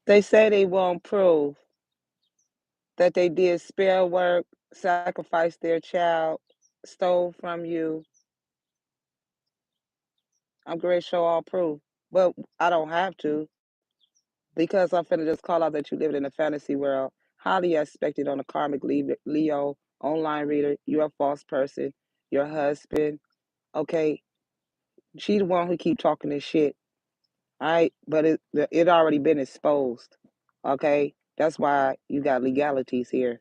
They say they won't prove that they did spare work, sacrificed their child, stole from you. I'm going to show all proof, but I don't have to because I'm finna just call out that you live in a fantasy world, highly expected on a karmic Leo online reader. You're a false person. Your husband, okay? She the one who keep talking this shit, all right? But it already been exposed, okay? That's why you got legalities here.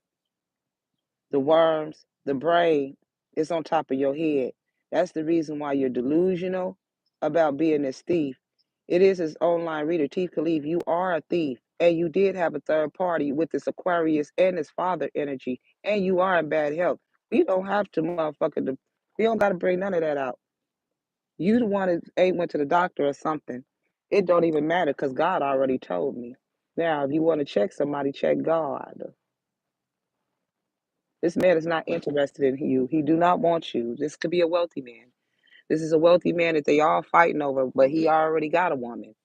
The worms, the brain is on top of your head. That's the reason why you're delusional about being this thief. It is his online reader, Thief Khalif. You are a thief. And you did have a third party with this Aquarius and his father energy. And you are in bad health. We don't have to we don't gotta bring none of that out. You the one that ain't went to the doctor or something. It don't even matter because God already told me. Now, if you want to check somebody, check God. This man is not interested in you. He do not want you. This could be a wealthy man. This is a wealthy man that they all fighting over, but he already got a woman.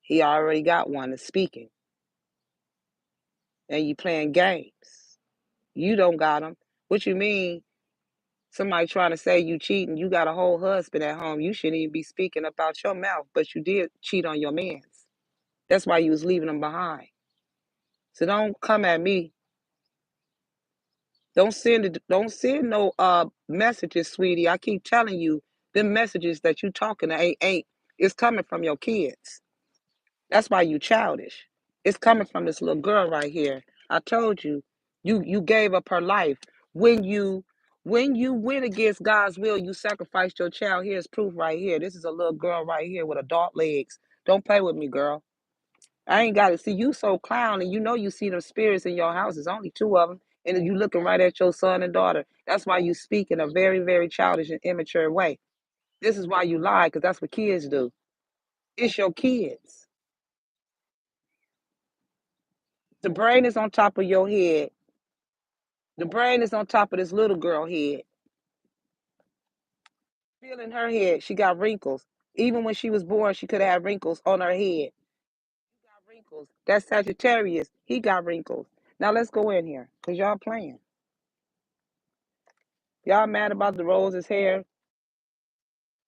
He already got one that's speaking, and you playing games. You don't got him. What you mean? Somebody trying to say you cheating? You got a whole husband at home. You shouldn't even be speaking about your mouth, but you did cheat on your man's. That's why you was leaving him behind. So don't come at me. Don't send no messages, sweetie. I keep telling you, them messages that you talking to ain't it's coming from your kids. That's why you childish. It's coming from this little girl right here. I told you, you gave up her life. When you when you went against God's will, you sacrificed your child. Here's proof right here. This is a little girl right here with adult legs. Don't play with me, girl. I ain't got to see you so clown, and you know you see them spirits in your house. There's only two of them, and you looking right at your son and daughter. That's why you speak in a very, very childish and immature way. This is why you lie, because that's what kids do. It's your kids. The brain is on top of your head. The brain is on top of this little girl head. Feeling her head, she got wrinkles. Even when she was born, she could have had wrinkles on her head. Got wrinkles. That's Sagittarius. He got wrinkles. Now let's go in here, because y'all playing. Y'all mad about the rose's hair?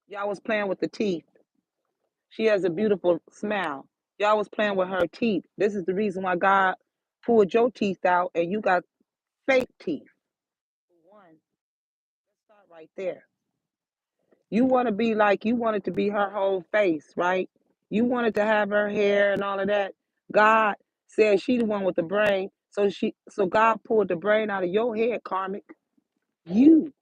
Y'all was playing with the teeth. She has a beautiful smile. Y'all was playing with her teeth. This is the reason why God pulled your teeth out and you got fake teeth. One, let's start right there. You want to be like, you wanted to be her whole face, right? You wanted to have her hair and all of that. God said she the one with the brain. So God pulled the brain out of your head, karmic. You.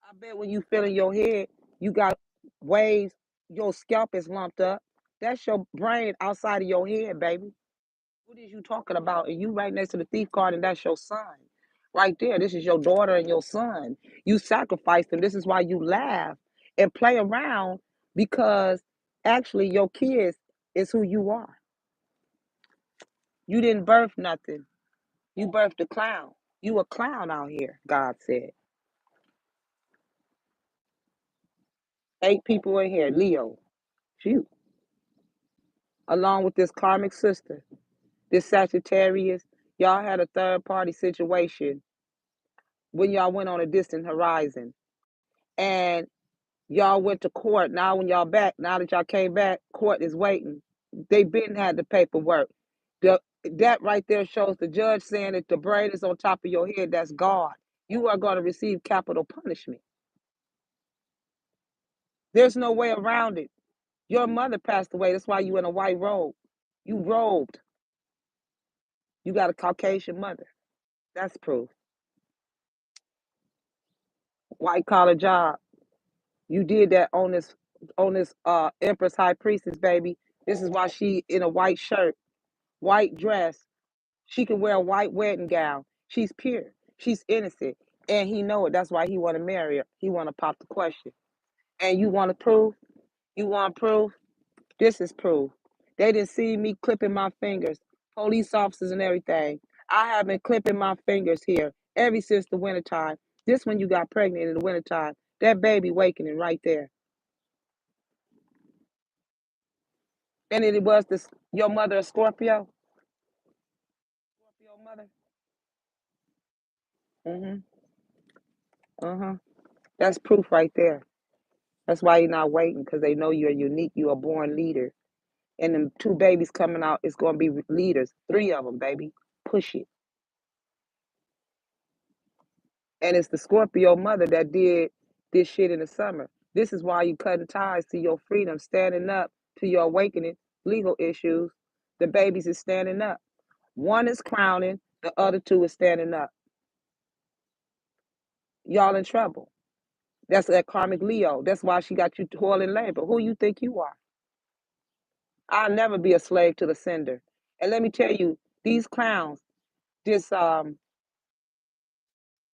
I bet when you feel in your head, you got waves, your scalp is lumped up. That's your brain outside of your head, baby. What is you talking about? And you right next to the thief card, and that's your son. Right there. This is your daughter and your son. You sacrificed them. This is why you laugh and play around because actually your kids is who you are. You didn't birth nothing. You birthed a clown. You a clown out here, God said. 8 people in here, Leo. You. Along with this karmic sister, this Sagittarius, y'all had a third party situation when y'all went on a distant horizon. And y'all went to court. Now when y'all back, now that y'all came back, court is waiting. They been had the paperwork. That right there shows the judge saying that the brain is on top of your head. That's God. You are going to receive capital punishment. There's no way around it. Your mother passed away. That's why you in a white robe. You robed. You got a Caucasian mother. That's proof. White collar job. You did that on this Empress High Priestess, baby. This is why she in a white shirt, white dress. She can wear a white wedding gown. She's pure. She's innocent. And he know it. That's why he want to marry her. He want to pop the question. And you want to prove? You want proof? This is proof. They didn't see me clipping my fingers. Police officers and everything. I have been clipping my fingers here ever since the wintertime. This when you got pregnant in the wintertime. That baby wakening right there. And it was this your mother a Scorpio? Mhm. Uh-huh. That's proof right there. That's why you're not waiting, because they know you're unique. You're a born leader. And them two babies coming out is going to be leaders. Three of them, baby. Push it. And it's the Scorpio mother that did this shit in the summer. This is why you cutting ties to your freedom, standing up to your awakening, legal issues. The babies is standing up. One is crowning, the other two is standing up. Y'all in trouble. That's that karmic Leo. That's why she got you toiling labor. Who you think you are? I'll never be a slave to the sender. And let me tell you, these clowns, this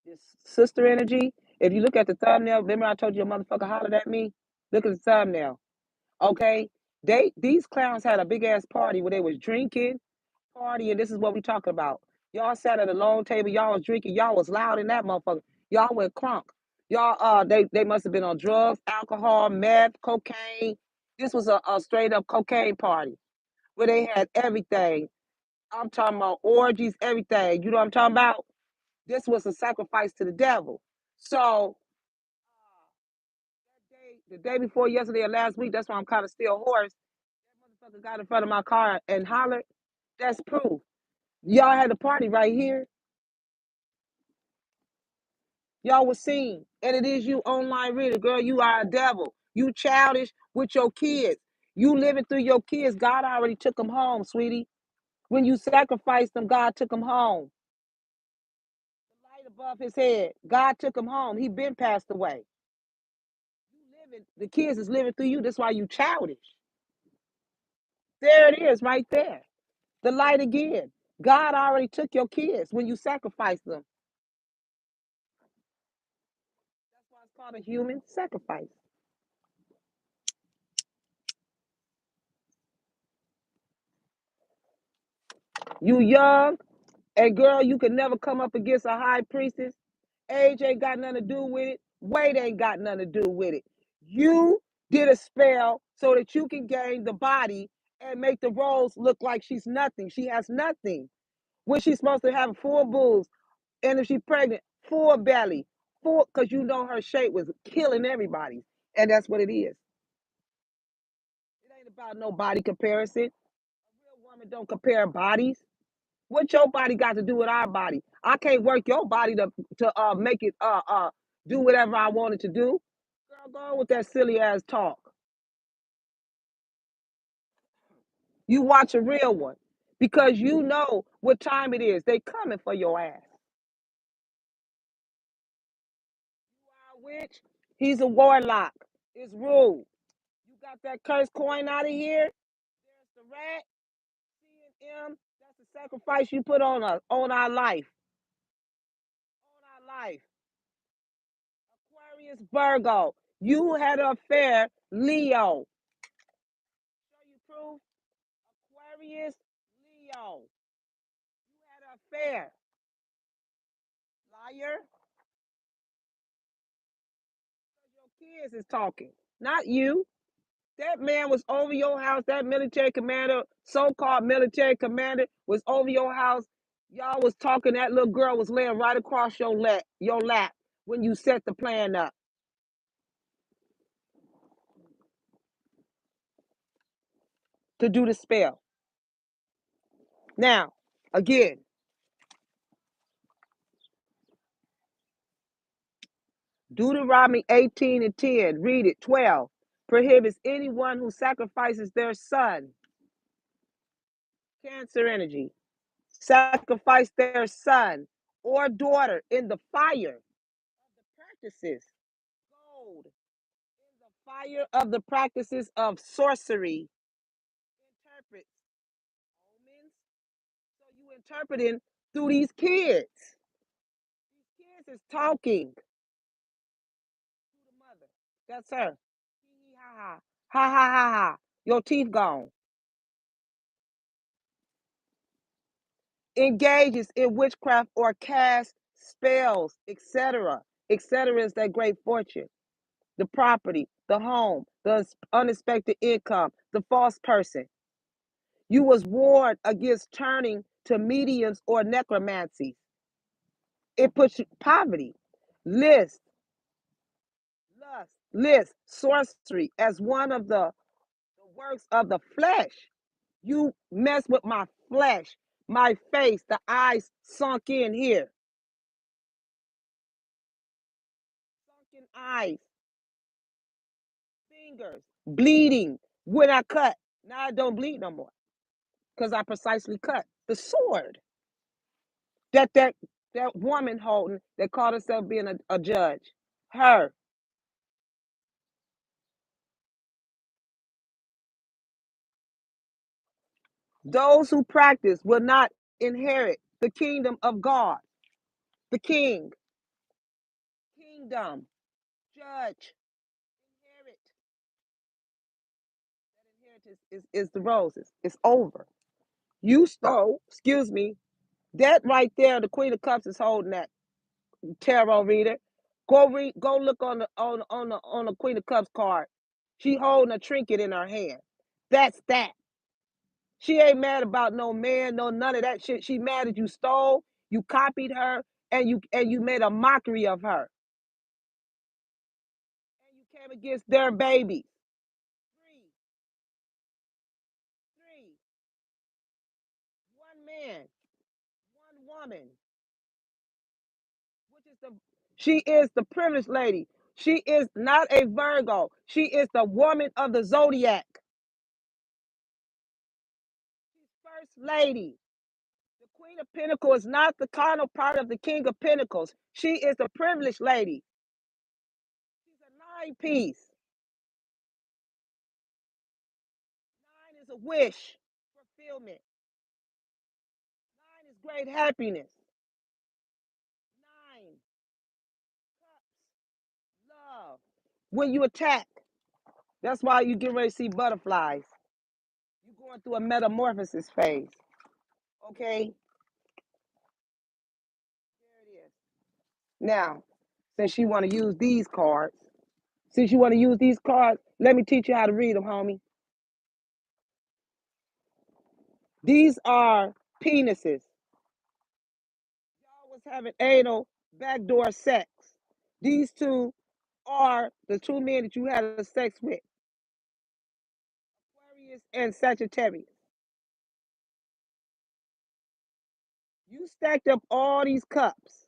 this sister energy. If you look at the thumbnail, remember I told you a motherfucker hollered at me? Look at the thumbnail. Okay? These clowns had a big ass party where they was drinking, partying. This is what we talking about. Y'all sat at a long table, y'all was drinking, y'all was loud in that motherfucker. Y'all went crunk. Y'all they must have been on drugs, alcohol, meth, cocaine. This was a straight up cocaine party where they had everything. I'm talking about orgies, everything. You know what I'm talking about? This was a sacrifice to the devil. So the day before yesterday or last week, that's why I'm kind of still hoarse. That motherfucker got in front of my car and hollered. That's proof. Y'all had a party right here. Y'all was seen. And it is you online reader. Girl, you are a devil. You childish with your kids. You living through your kids. God already took them home, sweetie. When you sacrificed them, God took them home. The light above his head. God took him home. He been passed away. You living, the kids is living through you. That's why you childish. There it is, right there. The light again. God already took your kids when you sacrificed them. That's why it's called a human sacrifice. You young, and girl, you could never come up against a high priestess. Age ain't got nothing to do with it. Weight ain't got nothing to do with it. You did a spell so that you can gain the body and make the rose look like she's nothing. She has nothing. When she's supposed to have full boobs, and if she's pregnant, full belly, full, because you know her shape was killing everybody. And that's what it is. It ain't about no body comparison. A real woman don't compare bodies. What your body got to do with our body? I can't work your body to make it do whatever I wanted to do. Girl, go on with that silly ass talk. You watch a real one because you know what time it is. They coming for your ass. You are a witch. He's a warlock. It's rude. You got that cursed coin out of here. There's the rat. C and M. That's the sacrifice you put on us, on our life, on our life. Aquarius, Virgo. You had an affair, Leo. Show you proof. Aquarius, Leo. You had an affair. Liar. Your kids is talking, not you. That man was over your house. That military commander, so-called military commander, was over your house. Y'all was talking. That little girl was laying right across your lap when you set the plan up to do the spell. Now, again, Deuteronomy 18 and 10, read it. 12 prohibits anyone who sacrifices their son, Cancer energy, sacrifice their son or daughter in the fire of the practices, gold, in the fire of the practices of sorcery, interprets omens. So you interpreting through these kids. These kids is talking to the mother. That's her. Ha ha ha ha ha ha. Your teeth gone. Engages in witchcraft or cast spells, etc. Etc. is that great fortune, the property, the home, the unexpected income, the false person. You was warned against turning to mediums or necromancy. It puts you poverty, list, lust, sorcery as one of the works of the flesh. You mess with my flesh, my face, the eyes sunk in here, sunken eyes, fingers, bleeding. When I cut, now I don't bleed no more because I precisely cut the sword that woman holding that called herself being a judge. Her, those who practice will not inherit the kingdom of God. The king, kingdom, judge, inherit. Inheritance is the roses. It's over. You stole, excuse me, that right there, the Queen of Cups is holding that tarot reader. Go look on the Queen of Cups card. She holding a trinket in her hand. That's that. She ain't mad about no man, no none of that shit. She mad that you stole, you copied her, and you made a mockery of her. And you came against their baby. Three, three, one man, one woman, which is the she is the privileged lady. She is not a Virgo. She is the woman of the zodiac. She's first lady. The Queen of Pentacles is not the carnal part of the King of Pentacles. She is the privileged lady. She's a nine piece. Nine is a wish fulfillment. Nine is great happiness. Nine, love. When you attack, that's why you get ready to see butterflies. You're going through a metamorphosis phase. Okay? There it is. Now, since you want to use these cards, let me teach you how to read them, homie. These are penises. Y'all was having anal backdoor sex. These two are the two men that you had sex with, Aquarius and Sagittarius. You stacked up all these cups.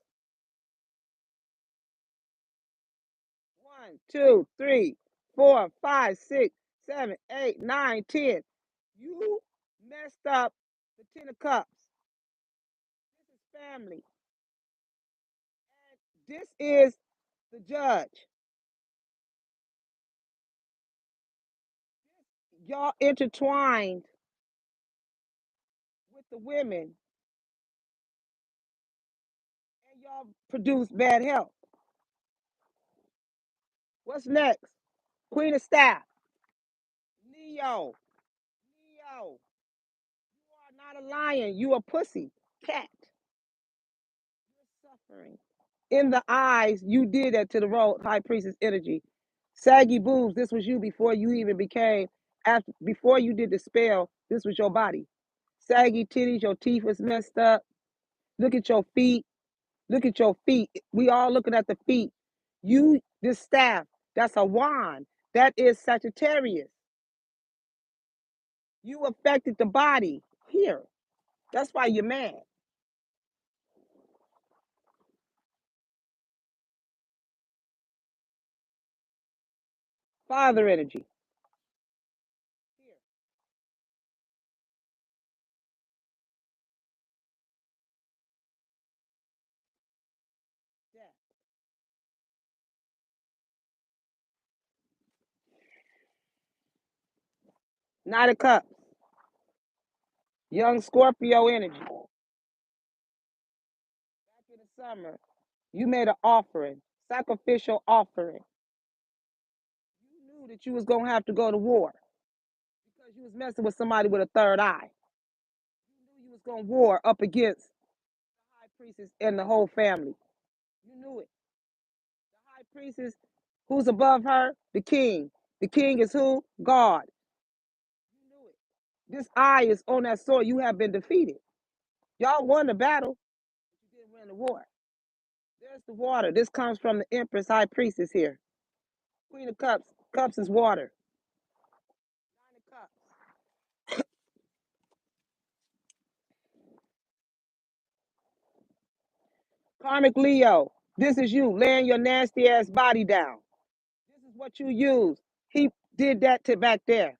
1, 2, 3, 4, 5, 6, 7, 8, 9, 10. You messed up the 10 of cups. This is family. This is the judge. Y'all intertwined with the women and y'all produced bad health. What's next? Queen of Staff. Leo. Leo. You are not a lion. You a pussy. Cat. You're suffering. In the eyes, you did that to the road, high priestess energy. Saggy boobs, this was you before you even became, after before you did the spell, this was your body. Saggy titties, your teeth was messed up. Look at your feet. Look at your feet. We all looking at the feet. You, this staff, that's a wand. That is Sagittarius. You affected the body here. That's why you're mad. Father energy. Here. Death. Knight of Cups. Young Scorpio energy. Back in the summer, you made an offering, sacrificial offering. You knew that you was gonna have to go to war because you was messing with somebody with a third eye. You knew you was gonna war up against the high priestess and the whole family. You knew it. The high priestess, who's above her? The king. The king is who? God. You knew it. This eye is on that sword. You have been defeated. Y'all won the battle, but you didn't win the war. There's the water. This comes from the Empress High Priestess here. Queen of Cups. Cups is water. Nine of Cups. Karmic Leo. This is you laying your nasty ass body down. This is what you use. He did that to back there.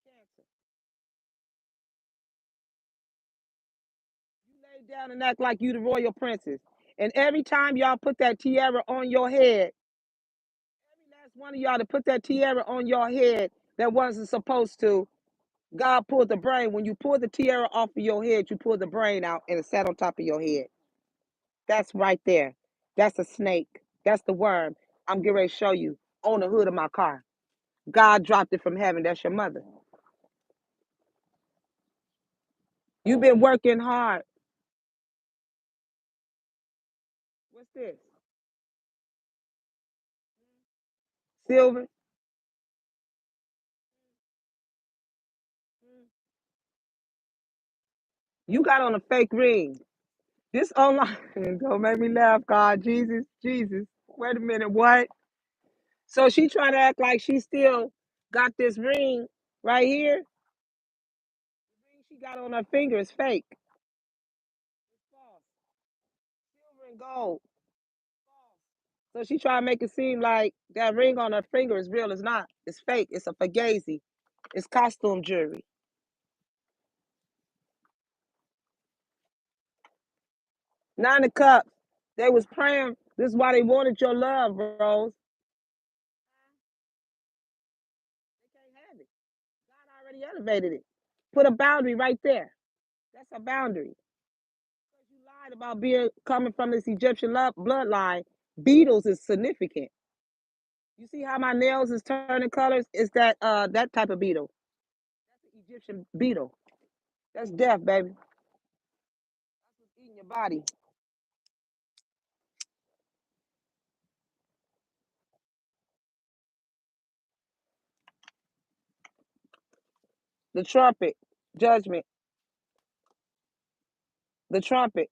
Cancer. You lay down and act like you the royal princess. And every time y'all put that tiara on your head, every last one of y'all to put that tiara on your head that wasn't supposed to, God pulled the brain. When you pull the tiara off of your head, you pull the brain out and it sat on top of your head. That's right there. That's a snake. That's the worm. I'm getting ready to show you on the hood of my car. God dropped it from heaven. That's your mother. You've been working hard. What's this? Silver? You got on a fake ring. This online don't make me laugh, God. Jesus, Jesus. Wait a minute, what? So she trying to act like she still got this ring right here. The ring she got on her finger is fake. It's false. Silver and gold. So she trying to make it seem like that ring on her finger is real. It's not. It's fake. It's a fugazi. It's costume jewelry. Nine of Cups. They was praying. This is why they wanted your love, Rose. They can't have it. God already elevated it. Put a boundary right there. That's a boundary. Because you lied about being coming from this Egyptian bloodline. Beetles is significant. You see how my nails is turning colors? It's that type of beetle. That's an Egyptian beetle. That's death, baby. That's what's eating your body. The trumpet, judgment. The trumpet.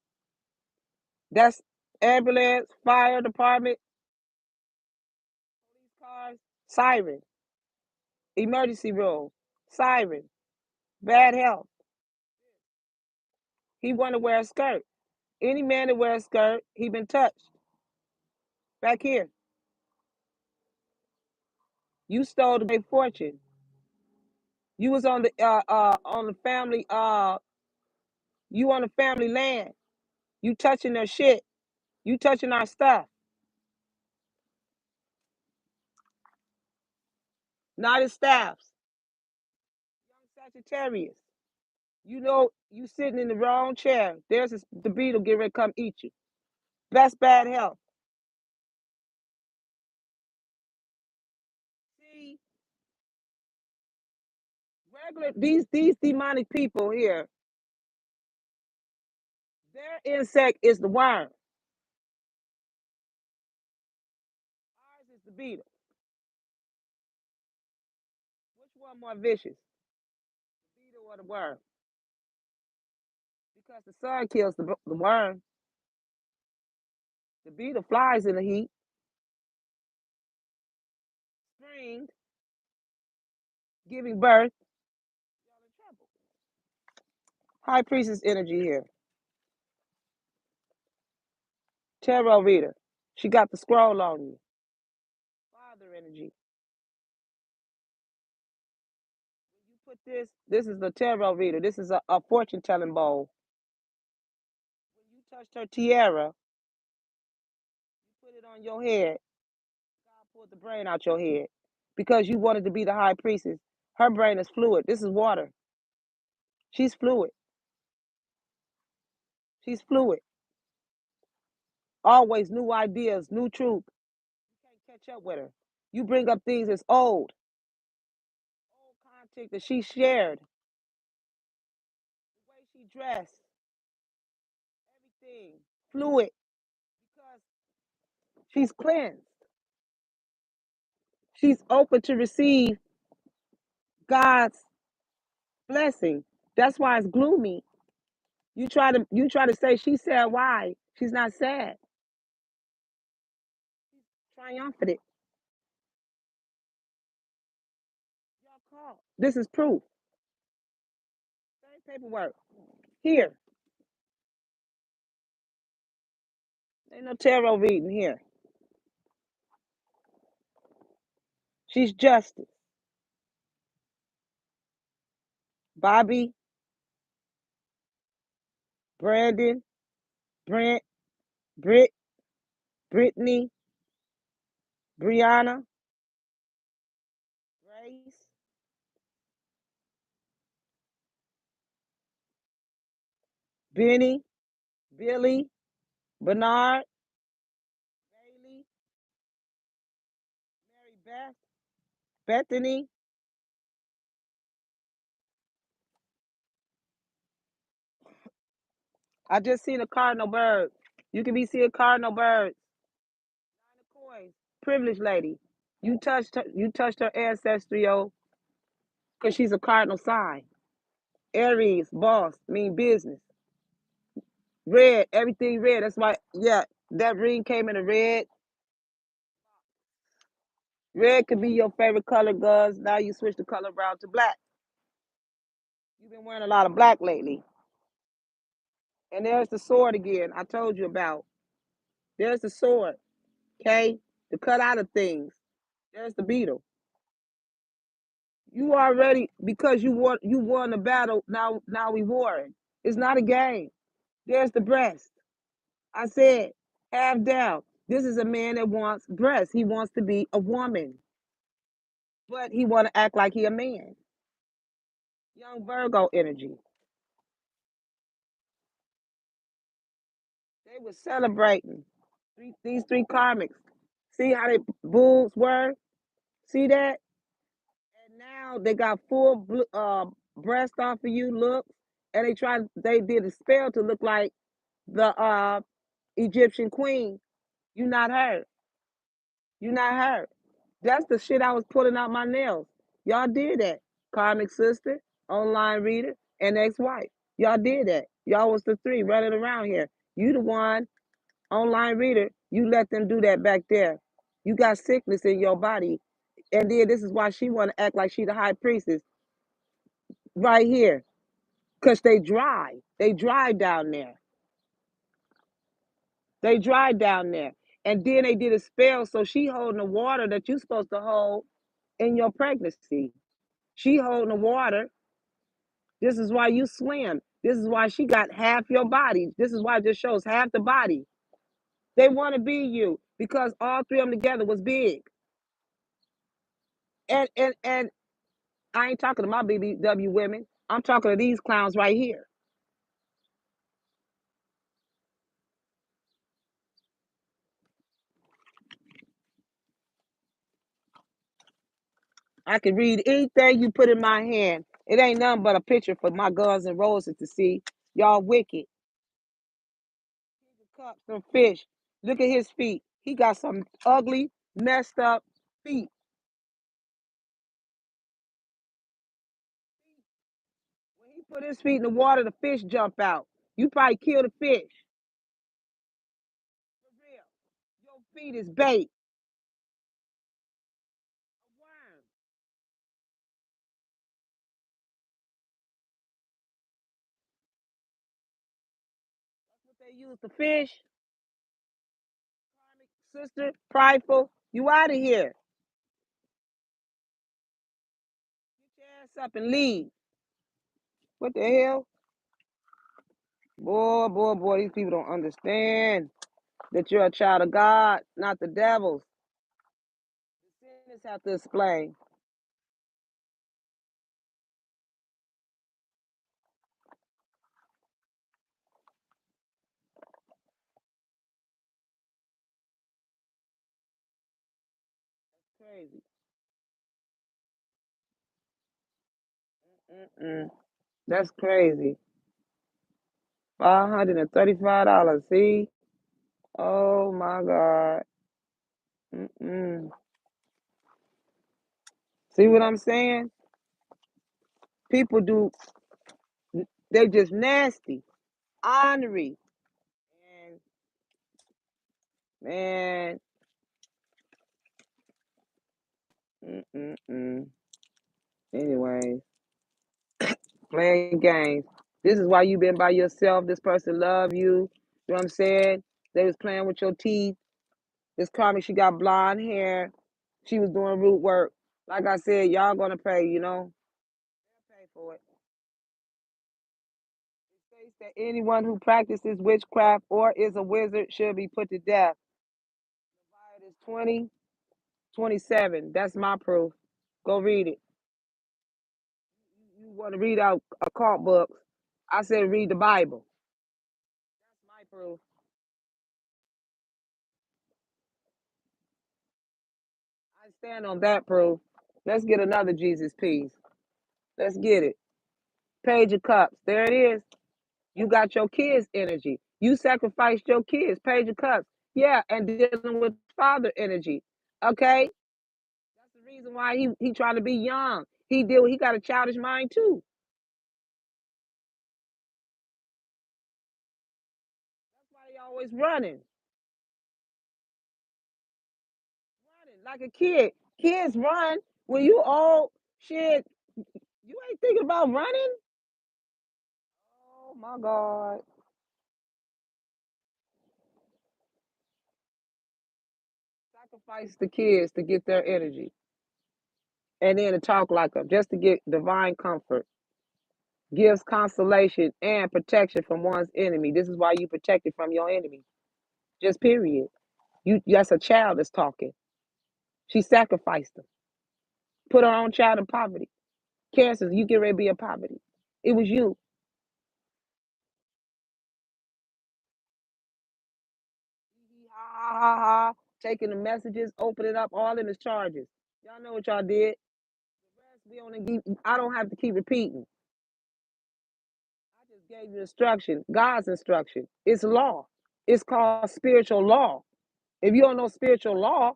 That's ambulance, fire department, police cars, siren, emergency room, siren, bad health. He want to wear a skirt. Any man that wears a skirt, he been touched. Back here, you stole the great fortune. You was on the family you on the family land. You touching their shit. You touching our stuff. Not his staffs. Young Sagittarius. You know you sitting in the wrong chair. The beetle get ready to come eat you. Best bad health. See, regular these demonic people here, their insect is the worm. Ours is the beetle. Which one more vicious? The beetle or the worm? Because the sun kills the worm. The beetle flies in the heat. Spring, giving birth. Y'all in trouble. High priestess energy here. Tarot reader. She got the scroll on you. Father energy. You put this is the tarot reader. This is a fortune telling bowl. When you touched her tiara, you put it on your head. God pulled the brain out your head because you wanted to be the high priestess. Her brain is fluid. This is water. She's fluid. She's fluid. Always new ideas, new truth. You can't catch up with her. You bring up things that's old content that she shared, the way she dressed, everything fluid because she's cleansed. She's open to receive God's blessing. That's why it's gloomy. You try to say she's sad. Why? She's not sad. Triumphant. Y'all call. This is proof. Same paperwork. Here. Ain't no tarot reading here. She's justice. Bobby, Brandon, Brent, Britt, Brittany, Brianna, Grace, Benny, Billy, Bernard, Bailey, Mary Beth, Bethany. I just seen a cardinal bird. You can be seeing cardinal birds. Nine of coins. Privileged lady. You touched her ancestry, yo, because she's a cardinal sign. Aries, boss, mean business. Red, everything red. That's why, yeah, that ring came in a red. Red could be your favorite color, Gus. Now you switch the color around to black. You've been wearing a lot of black lately. And there's the sword again I told you about. There's the sword, okay? To cut out of things. There's the beetle. You already, because you won the battle, now we warring. It's not a game. There's the breast. I said, half down. This is a man that wants breasts. He wants to be a woman, but he want to act like he a man. Young Virgo energy. They were celebrating these three karmics. See how they boobs were? See that? And now they got full breast off of you. Look, and they did a spell to look like the Egyptian queen. You not her. You not her. That's the shit I was pulling out my nails. Y'all did that. Karmic sister, online reader, and ex-wife. Y'all did that. Y'all was the three running around here. You the one, online reader, you let them do that back there. You got sickness in your body. And then this is why she want to act like she the high priestess right here. Because they dry. They dry down there. They dry down there. And then they did a spell, so she holding the water that you supposed to hold in your pregnancy. She holding the water. This is why you swim. This is why she got half your body. This is why it just shows half the body. They want to be you because all three of them together was big. And I ain't talking to my BBW women. I'm talking to these clowns right here. I can read anything you put in my hand. It ain't nothing but a picture for my Guns and Roses to see. Y'all wicked. Cup, some fish. Look at his feet. He got some ugly, messed up feet. When he put his feet in the water, the fish jump out. You probably kill the fish. For real. Your feet is bait. A worm. That's what they use to fish. Sister, prideful. You out of here. Get your ass up and leave. What the hell? Boy, boy, boy, these people don't understand that you're a child of God, not the devil's. The sinners have to explain. Crazy. Mm-mm. That's crazy. $535. See? Oh my God. Mm-mm. See what I'm saying? People do They just nasty, ornery. And man, mm-mm-mm. Anyway, playing games. This is why you been by yourself. This person love you. You know what I'm saying? They was playing with your teeth. This comic, she got blonde hair. She was doing root work. Like I said, y'all gonna pay, you know? Pay for it. It states that anyone who practices witchcraft or is a wizard should be put to death. Leviticus 20:27. That's my proof. Go read it. You want to read out occult books. I said read the Bible. That's my proof. I stand on that proof. Let's get another Jesus piece. Let's get it. Page of Cups. There it is. You got your kids' energy. You sacrificed your kids. Page of Cups. Yeah, and dealing with father energy. Okay? That's the reason why he trying to be young. He got a childish mind too. That's why he always running like a kid. Kids run when you old shit. You ain't thinking about running. Oh my God. Sacrifice the kids to get their energy. And then to talk like them, just to get divine comfort. Gives consolation and protection from one's enemy. This is why you protected from your enemy. Just period. You that's a child that's talking. She sacrificed them. Put her own child in poverty. Cancer, you get ready to be in poverty. It was you. Ha ha ha ha. Taking the messages, opening up all in his charges. Y'all know what y'all did. The rest we only give, I don't have to keep repeating. I just gave you instruction, God's instruction. It's law. It's called spiritual law. If you don't know spiritual law,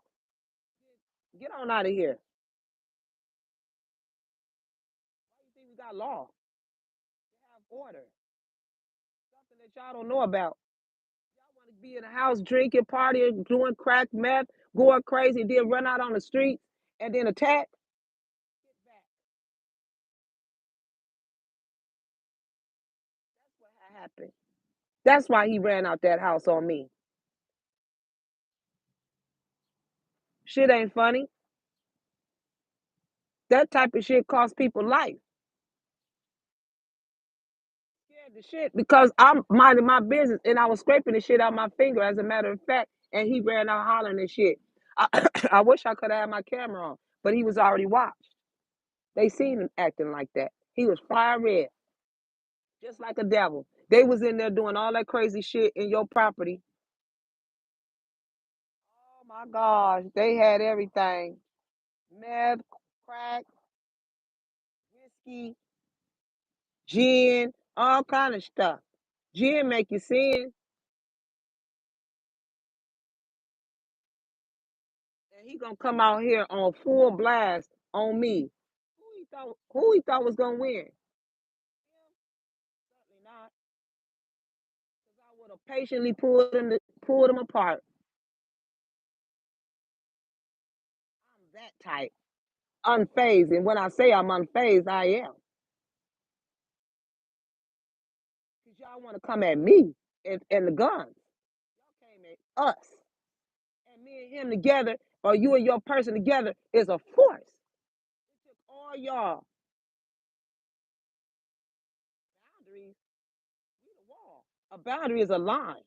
get on out of here. Why you think we got law? We have order. Something that y'all don't know about. Y'all want to be in a house drinking, partying, doing crack, meth, going crazy, then run out on the streets and then attack. Get back. That's what happened. That's why he ran out that house on me. Shit ain't funny. That type of shit costs people life. Scared the shit because I'm minding my business and I was scraping the shit out my finger, as a matter of fact, and he ran out hollering and shit. I wish I could have had my camera on, but he was already watched. They seen him acting like that. He was fire red, just like a devil. They was in there doing all that crazy shit in your property. Oh my gosh, they had everything: meth, crack, whiskey, gin, all kind of stuff. Gin make you sin, and he gonna come out here on full blast on me. Who he thought was gonna win? Him? Certainly not. Because I would have patiently pulled him apart. I'm that type, unfazed, and when I say I'm unfazed, I am. Because y'all want to come at me and the guns. Y'all came at us, and me and him together, or you and your person together, is a force. It took all y'all boundaries. We the wall. A boundary is a line.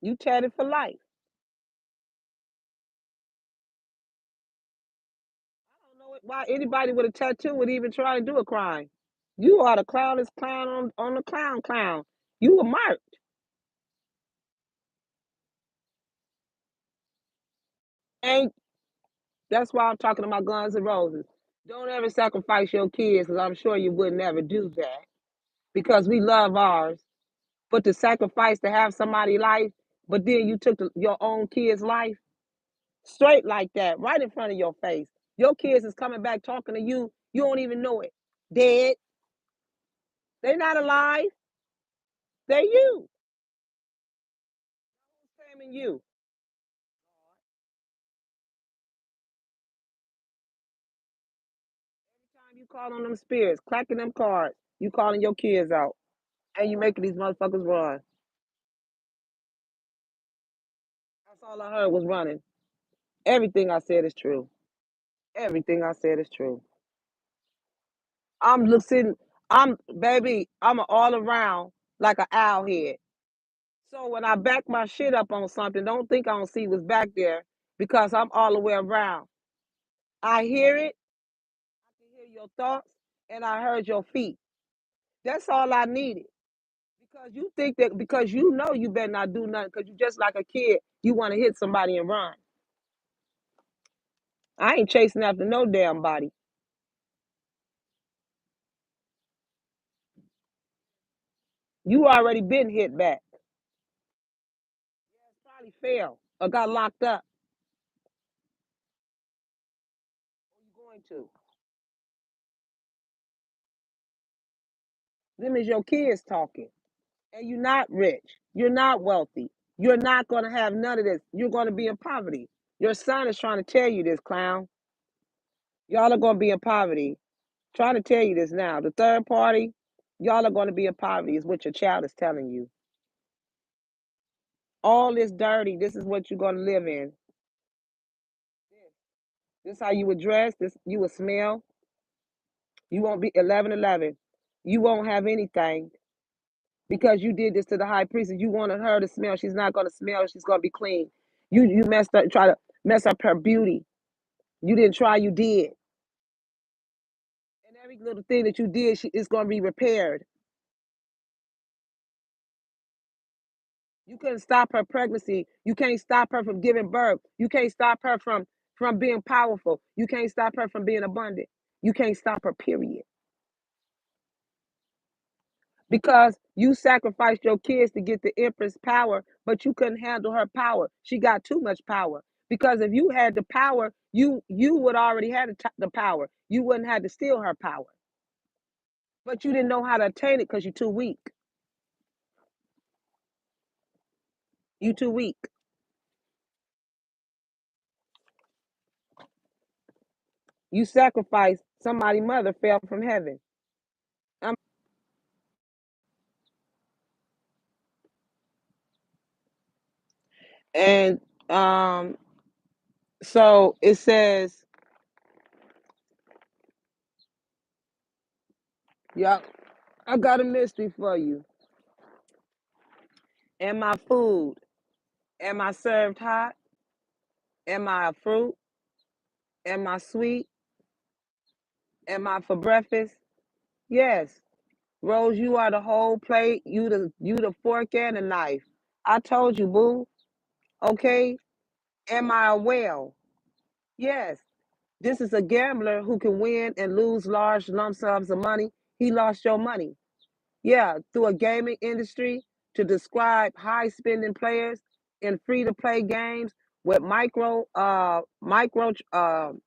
You tatted for life. I don't know why anybody with a tattoo would even try to do a crime. You are the clownest clown on the clown. You were marked. And that's why I'm talking about Guns and Roses. Don't ever sacrifice your kids, because I'm sure you would never do that. Because we love ours. but to sacrifice to have somebody's life, but then you took your own kid's life straight like that, right in front of your face. Your kids is coming back talking to you. You don't even know it. Dead. They're not alive. They're you. Shaming you. Time you call on them spirits, clacking them cards, you calling your kids out, and you making these motherfuckers run. That's all I heard was running. Everything I said is true. Everything I said is true. I'm looking, I'm baby, I'm all around like an owl head. So when I back my shit up on something, don't think I don't see what's back there because I'm all the way around. I hear it, I can hear your thoughts, and I heard your feet. That's all I needed. Because you think that because you know you better not do nothing because you just like a kid, you want to hit somebody and run. I ain't chasing after no damn body. You already been hit back. Probably failed or got locked up. Or you going to. Them is your kids talking. And you're not rich. You're not wealthy. You're not going to have none of this. You're going to be in poverty. Your son is trying to tell you this, clown. Y'all are going to be in poverty. Trying to tell you this now. The third party, y'all are going to be in poverty, is what your child is telling you. All this dirty, this is what you're going to live in. This is how you would dress. This you would smell. You won't be 11:11. You won't have anything because you did this to the high priestess. You wanted her to smell. She's not going to smell. She's going to be clean. You messed up. Try to mess up her beauty. You didn't try. You did. And every little thing that you did, is going to be repaired. You couldn't stop her pregnancy. You can't stop her from giving birth. You can't stop her from being powerful. You can't stop her from being abundant. You can't stop her. Period. Because you sacrificed your kids to get the empress power, but you couldn't handle her power. She got too much power. Because if you had the power, you would already have the power. You wouldn't have to steal her power. But you didn't know how to attain it because you're too weak. You too weak. You sacrificed somebody's mother fell from heaven. Um, and so it says, yeah, I got a mystery for you. Am I food? Am I served hot? Am I a fruit? Am I sweet? Am I for breakfast? Yes. Rose, you are the whole plate. You the fork and the knife. I told you, boo. Okay. Am I a whale? Yes. This is a gambler who can win and lose large lump sums of money. He lost your money. Yeah, through a gaming industry to describe high spending players in free to play games with microtransaction.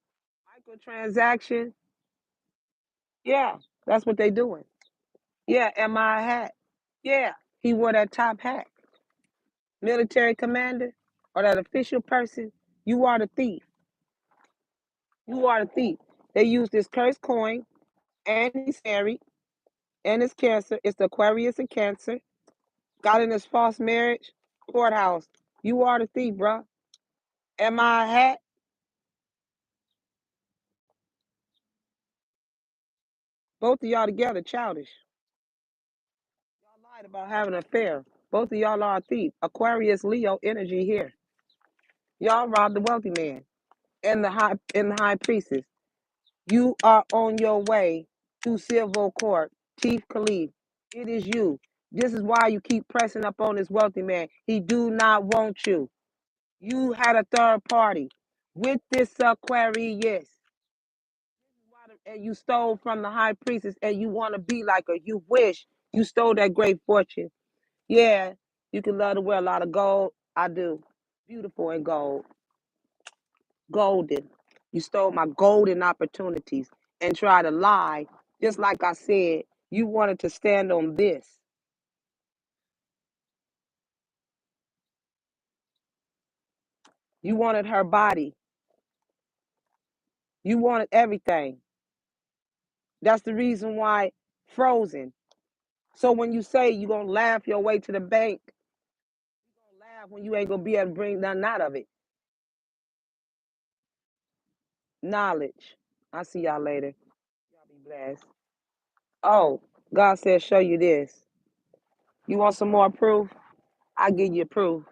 Yeah, that's what they doing. Yeah, am I a hat? Yeah, he wore that top hat. Military commander or that official person, you are the thief. You are the thief. They use this cursed coin, and he's married, and it's Cancer. It's the Aquarius and Cancer. Got in this false marriage, courthouse. You are the thief, bro. Am I a hat? Both of y'all together, childish. Y'all lied about having an affair. Both of y'all are a thief. Aquarius, Leo energy here. Y'all robbed the wealthy man and the high priestess. You are on your way to civil court. Chief Khalif, it is you. This is why you keep pressing up on this wealthy man. He do not want you. You had a third party with this Aquarius. And you stole from the high priestess and you want to be like her. You wish you stole that great fortune. Yeah, you can love to wear a lot of gold. I do. Beautiful in gold. Golden. You stole my golden opportunities and try to lie. Just like I said, you wanted to stand on this. You wanted her body. You wanted everything. That's the reason why frozen. So when you say you're gonna laugh your way to the bank, you're gonna laugh when you ain't gonna be able to bring nothing out of it. Knowledge. I'll see y'all later. Y'all be blessed. Oh, God said show you this. You want some more proof? I give you proof.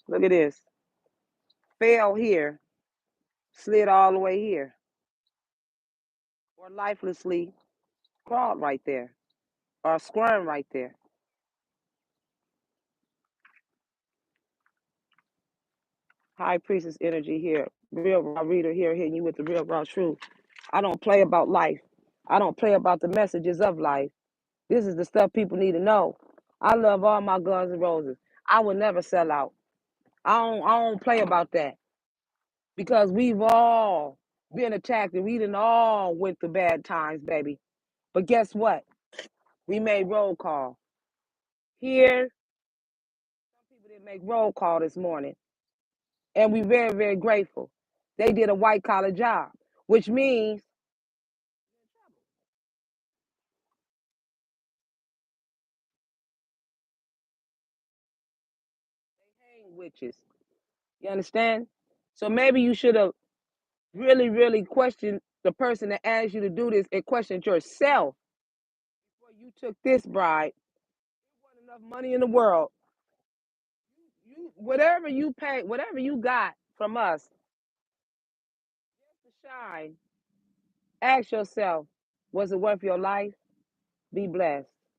Look at this. Fell here, slid all the way here, or lifelessly crawled right there, or squirmed right there. High priestess energy here. Real raw reader here, hitting you with the real raw truth. I don't play about life. I don't play about the messages of life. This is the stuff people need to know. I love all my Guns and Roses. I would never sell out. I don't play about that because we've all been attacked and we didn't all went through bad times, baby. But guess what? We made roll call. Here, some people didn't make roll call this morning. And we very, very grateful. They did a white collar job, which means hang witches. You understand? So maybe you should have really, really questioned the person that asked you to do this and questioned yourself before you took this bride. There wasn't enough money in the world. You whatever you pay, whatever you got from us, to shine. Ask yourself, was it worth your life? Be blessed.